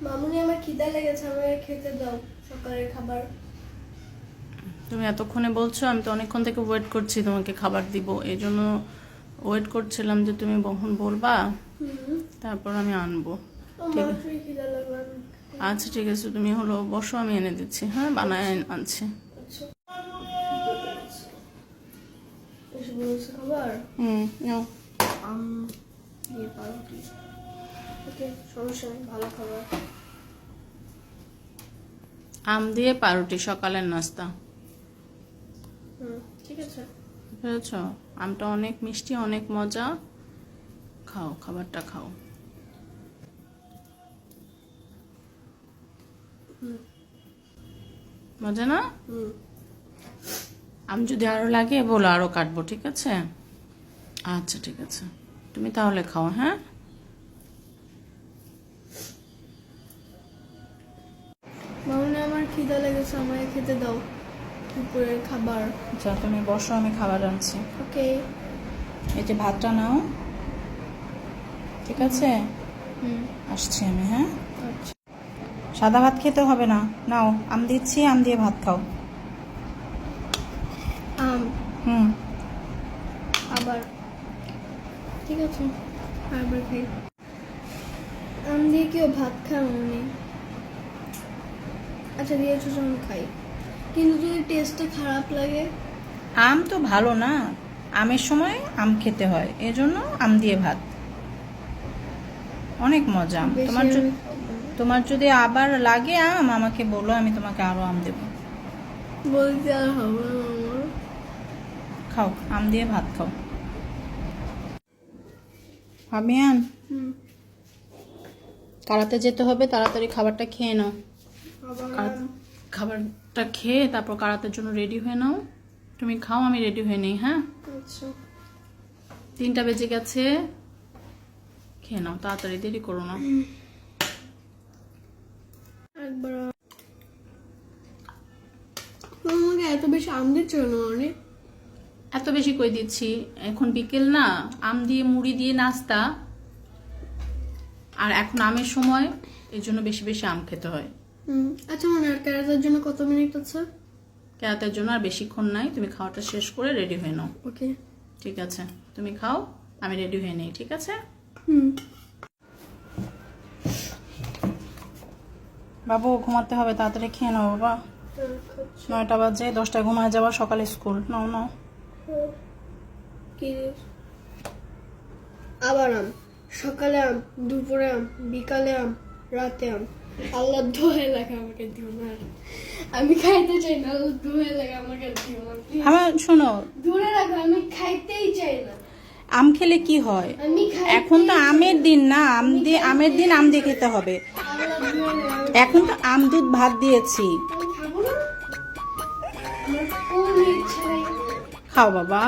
মামুনি আমার খিদা লেগেছে, আমাকে খেতে দাও সকালের খাবার। তুমি এতক্ষণে বলছো, আমি তো অনেকক্ষণ থেকে ওয়েট করছি তোমাকে খাবার দিব, এই জন্য ওয়েট করছিলাম যে তুমি কখন বলবা, তারপর আমি আনবো। ঠিক আছে, খিদা লাগলো। আচ্ছা ঠিক আছে, তুমি হলো বসো, আমি এনে দিচ্ছি। হ্যাঁ, বানায় আনছি। খাবার নাও। দিয়ে পাউরুটি। ওকে, সমস্যা নেই, ভালো খাবার। আম দিয়ে পাউরুটি সকালের নাস্তা। ঠিক আছে। বুঝেছ, আমটা অনেক মিষ্টি, অনেক মজা। খাও, খাবারটা খাও। মজা না? আম যদি আরো লাগে বলো, আরো কাটবো। ঠিক আছে, আচ্ছা ঠিক আছে, তুমি তাহলে খাও। হ্যাঁ, মামুনি আমার খিদা লেগেছে, আমাকে খেতে দাও দুপুরের খাবার। আচ্ছা তুমি বসো, আমি খাবার আনছি। ওকে। এই যে ভাতটা নাও। ঠিক আছে, আসছি আমি। হ্যাঁ, আচ্ছা। সাদা ভাত খেতে হবে না, নাও আম দিচ্ছি, আম দিয়ে ভাত খাও। আবার ঠিক আছে, আবার খাই। আম দিয়ে কেউ ভাত খায় মামুনি? আচ্ছা দিয়েছো যখন খাই, কিন্তু যদি টেস্টটা খারাপ লাগে? আম তো ভালো না, আমের সময় আম খেতে হয়, এজন্য আম দিয়ে ভাত অনেক মজা। তোমার যদি আবার লাগে আম আমাকে বলো, আমি তোমাকে আরো আম দেবো। বলতে আর হবে না আমার। খাও, আম দিয়ে ভাত খাও। ফাবিয়ান, কারাতে যেতে হবে, তাড়াতাড়ি খাবারটা খেয়ে নাও। খাবারটা খেয়ে তারপর কারাতের জন্য রেডি হয়ে নাও। তুমি খাও, আমি রেডি হয়ে নেই। হ্যাঁ, আচ্ছা। 3টা বেজে গেছে, খেয়ে নাও তাড়াতাড়ি, দেরি করো না। একবার আমাকে এত বেশি আম দিচ্ছ না অনেক? এত বেশি কই দিচ্ছি, এখন বিকেল না, আম দিয়ে মুড়ি দিয়ে নাস্তা, আর এখন আমের সময়, এই জন্য বেশি বেশি আম খেতে হয়। আচ্ছা মানে আর ক্যারাটার জন্য কত মিনিট আছে? কেরাতের জন্য আর বেশিক্ষণ নাই, তুমি খাওয়াটা শেষ করে রেডি হয়ে নাও। ওকে ঠিক আছে, তুমি খাও, আমি রেডি হয়ে নেই। ঠিক আছে। বাবু ঘুমাতে হবে, তাড়াতাড়ি খেয়ে নাও বাবা। 9টা বাজে, 10টায় ঘুমায় যাওয়া, সকালে স্কুল। নাও নাও। কি আবার আম? সকালে আম, দুপুরে আম, বিকালে আম, রাতে আম। আল্লাহ দোহাই লাগে আমাকে দিও না, আমি খাইতে চাই না। আল্লাহ দোহাই লাগে আমাকে দিও না। আমার শোনো, দূরে রাখো, আমি খাইতেই চাই না। আম খেলে কি হয়? এখন তো আমের দিন না, আমের দিন আম দিয়ে খেতে হবে। এখন তো আম দুধ ভাত দিয়েছি, খাবো না, আমার কোনো ইচ্ছা নেই। খাও বাবা।